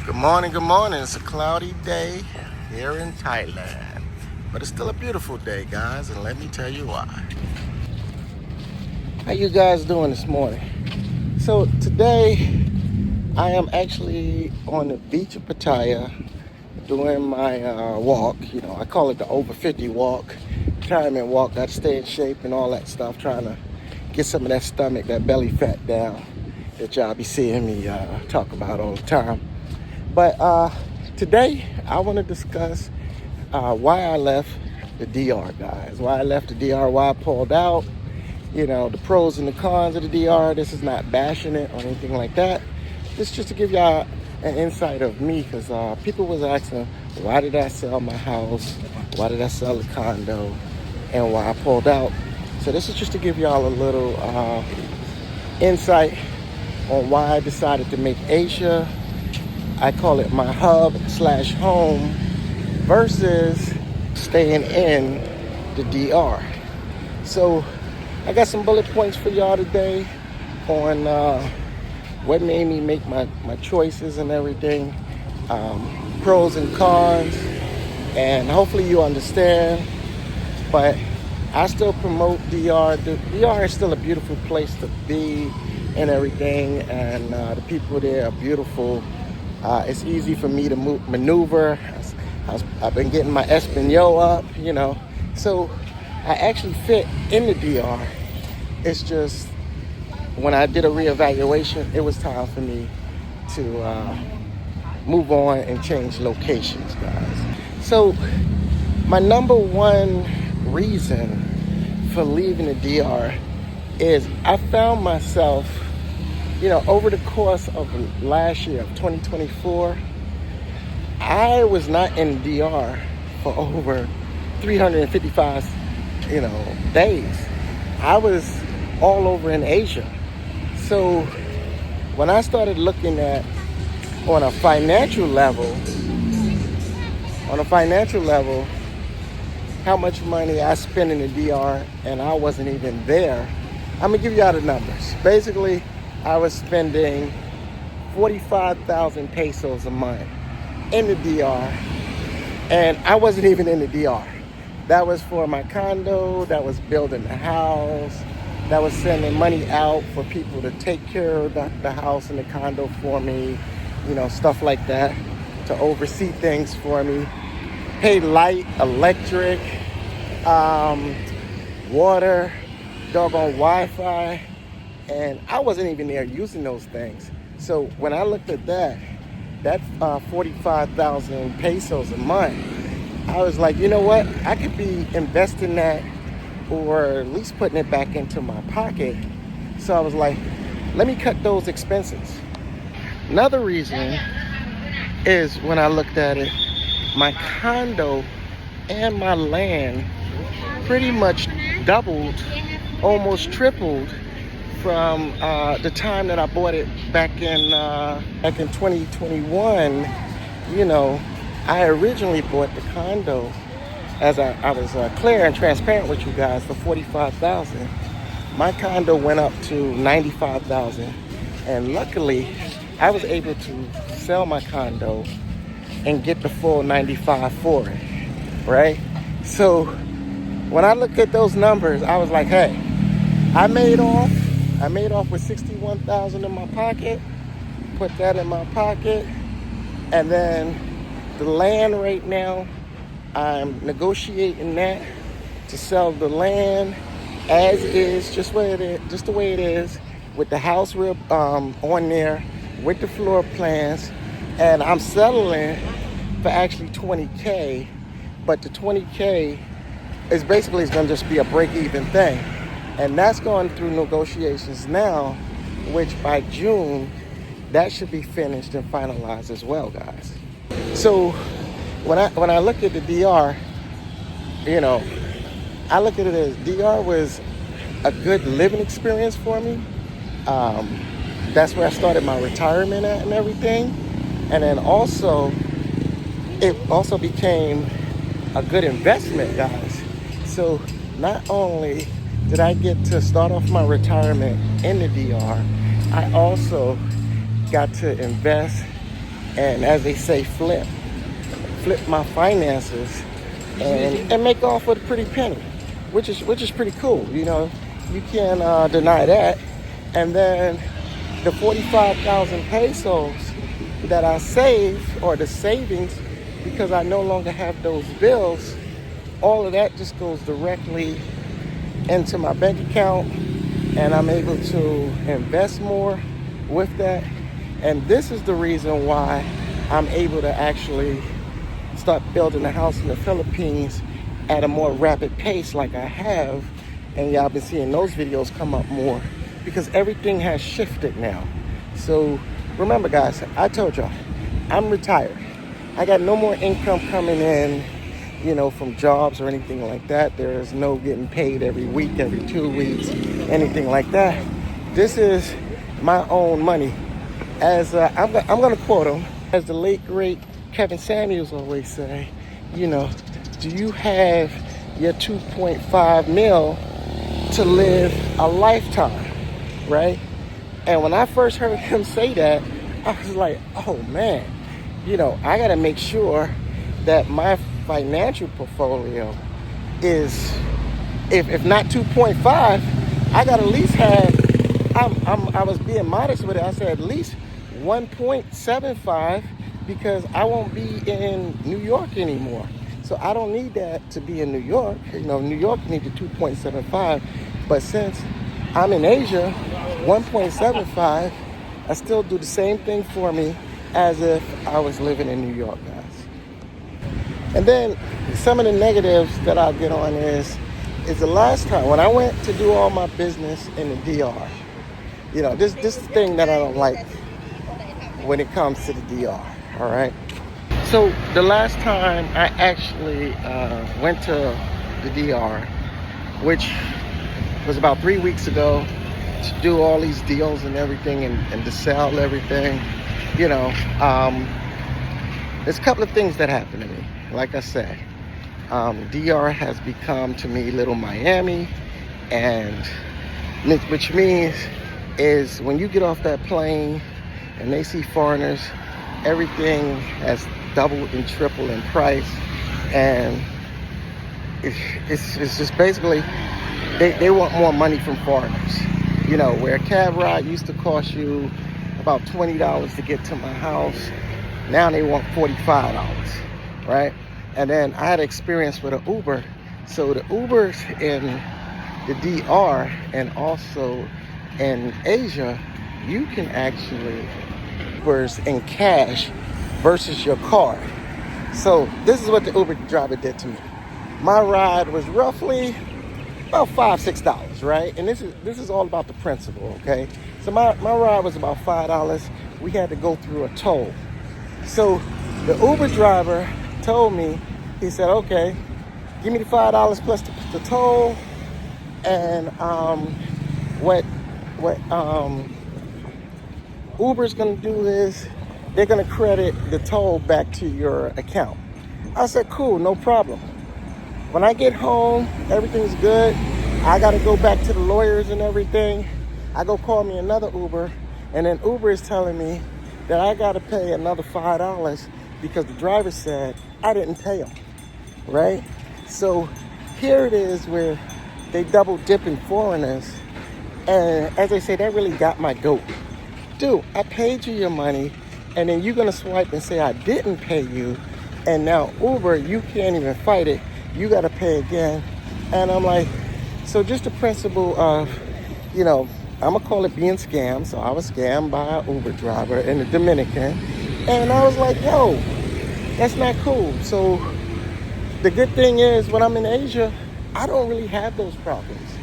Good morning, good morning. It's a cloudy day here in Thailand. But it's still a beautiful day, guys, and let me tell you why. How you guys doing this morning? So today I am actually on the beach of Pattaya doing my walk. You know, I call it the over 50 walk, retirement walk. Got to stay in shape and all that stuff, trying to get some of that stomach, that belly fat down that y'all be seeing me talk about all the time. But today I want to discuss why I left the DR, guys. Why I left the DR, why I pulled out, you know, the pros and the cons of the DR. This is not bashing it or anything like that. This is just to give y'all an insight of me, because people was asking, why did I sell my house? Why did I sell the condo? And why I pulled out. So this is just to give y'all a little insight on why I decided to make Asia, I call it my hub / home, versus staying in the DR. So I got some bullet points for y'all today on what made me make my choices and everything, pros and cons, and hopefully you understand. But I still promote DR. The DR is still a beautiful place to be and everything, and the people there are beautiful. It's easy for me to maneuver. I've been getting my Espanol up, you know. So I actually fit in the DR. It's just when I did a reevaluation, it was time for me to move on and change locations, guys. So my number one reason for leaving the DR is I found myself, you know, over the course of last year, of 2024, I was not in DR for over 355, days. I was all over in Asia. So when I started looking at on a financial level, how much money I spent in the DR and I wasn't even there, I'm gonna give you all the numbers. Basically, I was spending 45,000 pesos a month in the DR, and I wasn't even in the DR. That was for my condo, that was building the house, that was sending money out for people to take care of the house and the condo for me, you know, stuff like that, to oversee things for me, pay light, electric, water, doggone Wi-Fi, and I wasn't even there using those things. So when I looked at that 45,000 pesos a month, I was like, you know what? I could be investing that, or at least putting it back into my pocket. So I was like, let me cut those expenses. Another reason is when I looked at it, my condo and my land pretty much doubled, almost tripled from the time that I bought it back in 2021. You know, I originally bought the condo, as I was clear and transparent with you guys, for 45,000. My condo went up to 95,000, and luckily I was able to sell my condo and get the full 95 for it, right? So when I looked at those numbers, I was like, hey, I made off with 61,000 in my pocket, put that in my pocket, and then the land right now, I'm negotiating that to sell the land as is, just the way it is, with the house on there, with the floor plans, and I'm settling for actually 20K, but the 20K is basically going to just be a break-even thing. And that's going through negotiations now, which by June, that should be finished and finalized as well, guys. So when I look at the DR, you know, I look at it as DR was a good living experience for me. That's where I started my retirement at and everything. And then also, it also became a good investment, guys. So not only did I get to start off my retirement in the DR, I also got to invest and, as they say, flip my finances and make off with a pretty penny, which is pretty cool. You know, you can't deny that. And then the 45,000 pesos that I saved, or the savings, because I no longer have those bills, all of that just goes directly into my bank account, and I'm able to invest more with that. And this is the reason why I'm able to actually start building a house in the Philippines at a more rapid pace like I have. And y'all been seeing those videos come up more because everything has shifted now. So remember, guys, I told y'all, I'm retired. I got no more income coming in, you know, from jobs or anything like that. There is no getting paid every week, every 2 weeks, anything like that. This is my own money. As I'm going to quote him, as the late, great Kevin Samuels always say, you know, do you have your 2.5 mil to live a lifetime, right? And when I first heard him say that, I was like, oh man, you know, I got to make sure that my financial portfolio is, if not 2.5, I got to at least have, I was being modest with it. I said at least 1.75, because I won't be in New York anymore. So I don't need that to be in New York. You know, New York needs a 2.75. But since I'm in Asia, 1.75, I still do the same thing for me as if I was living in New York, guys. And then some of the negatives that I'll get on is the last time when I went to do all my business in the DR, you know, this is the thing that I don't like when it comes to the DR, all right? So the last time I actually went to the DR, which was about 3 weeks ago, to do all these deals and everything and to sell everything, you know, there's a couple of things that happened to me. Like I said, DR has become to me little Miami, and which means is when you get off that plane and they see foreigners, everything has doubled and tripled in price, and it's just basically they want more money from foreigners. You know, where a cab ride used to cost you about $20 to get to my house, now they want $45, right? And then I had experience with an Uber. So the Ubers in the DR and also in Asia, you can actually Ubers in cash versus your card. So this is what the Uber driver did to me. My ride was roughly about $5-6, right? And this is all about the principle, okay? So my ride was about $5. We had to go through a toll. So the Uber driver told me, he said, okay, give me the $5 plus the toll, and what Uber's gonna do is they're gonna credit the toll back to your account. I said, cool, no problem. When I get home, everything's good. I gotta go back to the lawyers and everything. I go call me another Uber, and then Uber is telling me that I gotta pay another $5 because the driver said I didn't pay him, right? So here it is where they double dipping foreigners. And as they say, that really got my goat. Dude, I paid you your money, and then you're gonna swipe and say I didn't pay you, and now Uber, you can't even fight it. You gotta pay again. And I'm like, so just the principle of, you know, I'm gonna call it being scammed. So I was scammed by an Uber driver in the Dominican, and I was like, yo, that's not cool. So the good thing is when I'm in Asia, I don't really have those problems.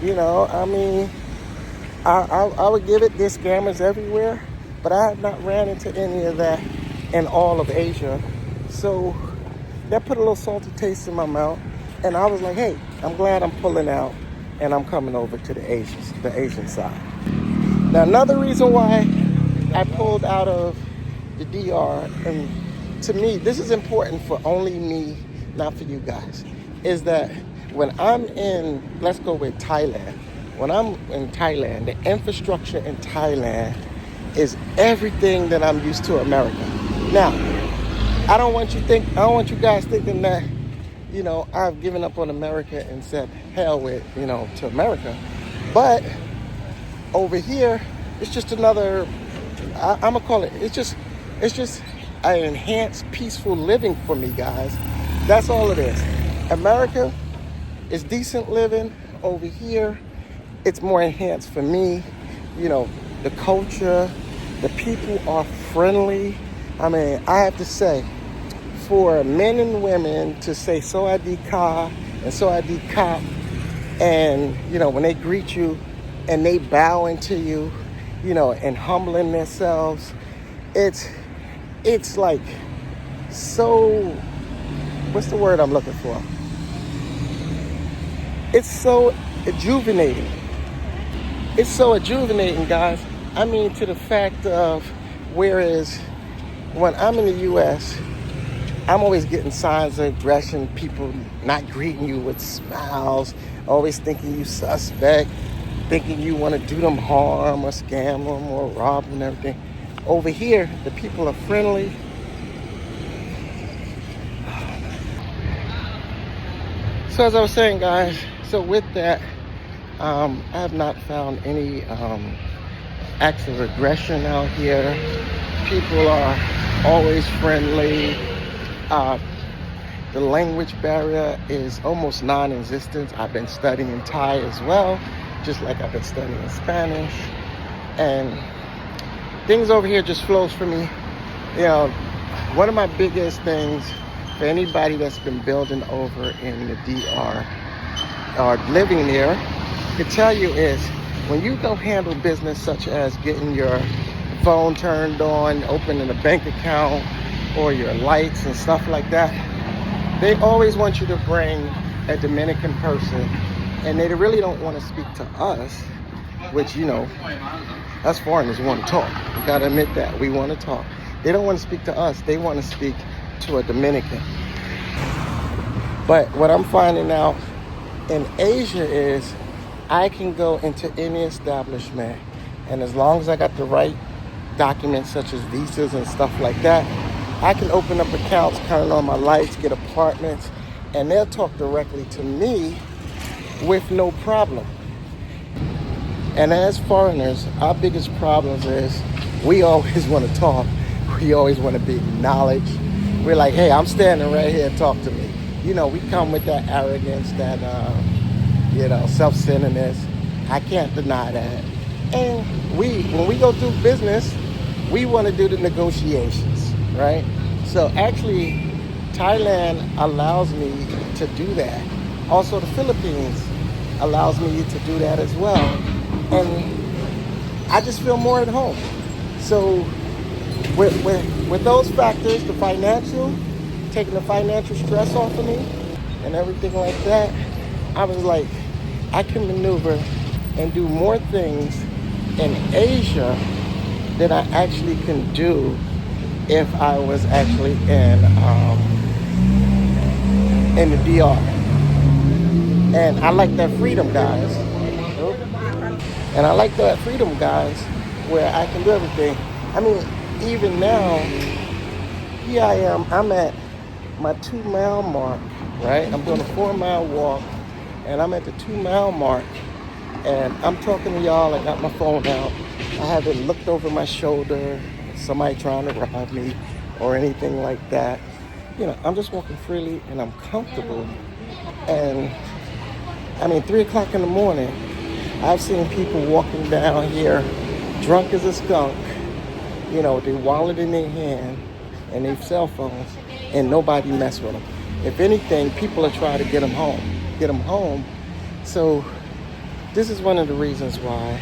You know, I mean, I would give it, there's scammers everywhere, but I have not ran into any of that in all of Asia. So that put a little salty taste in my mouth, and I was like, hey, I'm glad I'm pulling out and I'm coming over to the Asian side. Now, another reason why I pulled out of the DR, and to me, this is important for only me, not for you guys, is that when I'm in, let's go with Thailand. When I'm in Thailand, the infrastructure in Thailand is everything that I'm used to America. Now, I don't want you guys thinking that, I've given up on America and said hell with, to America. But over here, it's just another, I'm gonna call it, it's just an enhanced peaceful living for me, guys. That's all it is. America is decent living. Over here, it's more enhanced for me. The culture, the people are friendly. I mean, I have to say, for men and women to say Sawadee Ka and Sawadee Kap, and when they greet you and they bowing to you, and humbling themselves, it's like so, what's the word I'm looking for? It's so rejuvenating. It's so rejuvenating, guys. I mean, to the fact of, whereas when I'm in the U.S., I'm always getting signs of aggression, people not greeting you with smiles, always thinking you suspect, thinking you want to do them harm or scam them or rob them and everything. Over here, the people are friendly. So as I was saying, guys, so with that, I have not found any acts of aggression out here. People are always friendly. The language barrier is almost non-existent. I've been studying Thai as well, just like I've been studying Spanish. And things over here just flows for me. One of my biggest things for anybody that's been building over in the DR or living there can tell you is, when you go handle business such as getting your phone turned on, opening a bank account, or your lights and stuff like that, they always want you to bring a Dominican person, and they really don't want to speak to us, which, us foreigners want to talk. You gotta admit that. We want to talk. They don't want to speak to us. They want to speak to a Dominican. But what I'm finding out in Asia is, I can go into any establishment, and as long as I got the right documents such as visas and stuff like that, I can open up accounts, turn on my lights, get apartments, and they'll talk directly to me with no problem. And as foreigners, our biggest problems is we always want to talk. We always want to be acknowledged. We're like, hey, I'm standing right here, talk to me. We come with that arrogance, that, self-centeredness. I can't deny that. And when we go through business, we want to do the negotiations, right? So actually, Thailand allows me to do that. Also, the Philippines allows me to do that as well. And I just feel more at home. So with those factors, the financial, taking the financial stress off of me and everything like that, I was like, I can maneuver and do more things in Asia than I actually can do if I was actually in the DR. And I like that freedom, guys. And I like that freedom, guys, where I can do everything. I mean, even now, here I am, I'm at my 2-mile mark, right? I'm doing a 4-mile walk, and I'm at the 2-mile mark, and I'm talking to y'all. I got my phone out. I haven't looked over my shoulder, somebody trying to rob me or anything like that. I'm just walking freely, and I'm comfortable. And I mean, 3 o'clock in the morning, I've seen people walking down here drunk as a skunk, with their wallet in their hand and their cell phones, and nobody mess with them. If anything, people are trying to get them home. So this is one of the reasons why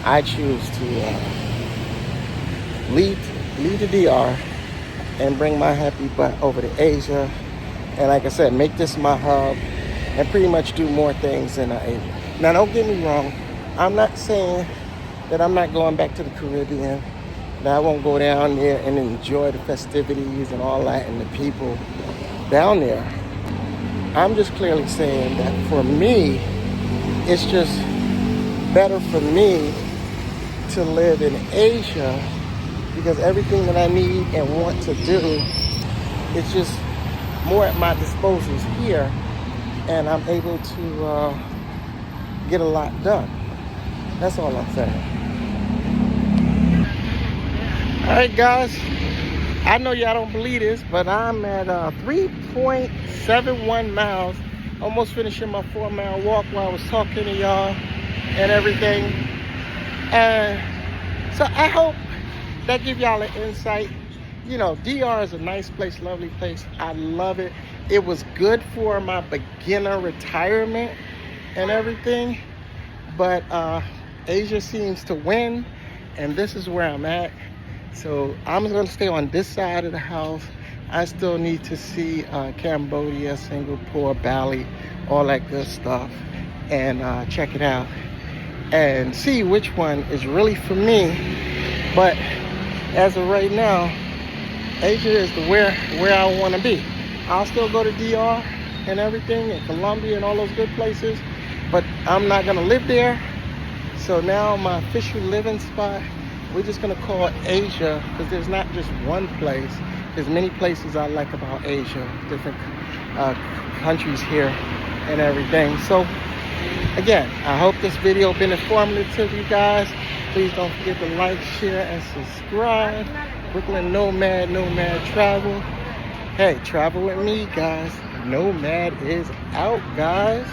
I choose to leave the DR and bring my happy butt over to Asia. And like I said, make this my hub and pretty much do more things in Asia. Now, don't get me wrong. I'm not saying that I'm not going back to the Caribbean, that I won't go down there and enjoy the festivities and all that and the people down there. I'm just clearly saying that for me, it's just better for me to live in Asia because everything that I need and want to do, it's just more at my disposal here, and I'm able to get a lot done. That's all I'm saying. All right, guys. I know y'all don't believe this, but I'm at 3.71 miles. Almost finishing my 4-mile walk while I was talking to y'all and everything. And so I hope that give y'all an insight. You know, DR is a nice place, lovely place. I love it. It was good for my beginner retirement and everything. But Asia seems to win, and this is where I'm at. So I'm going to stay on this side of the house. I still need to see Cambodia, Singapore, Bali, all that good stuff, and check it out and see which one is really for me. But as of right now, Asia is where I want to be. I'll still go to DR and everything, and Colombia and all those good places, but I'm not going to live there. So now my official living spot, we're just going to call it Asia, because there's not just one place. There's many places I like about Asia, different countries here and everything. So again, I hope this video been informative to you guys. Please don't forget to like, share, and subscribe. Brooklyn Nomad Travel. Hey, travel with me, guys. Nomad is out, guys.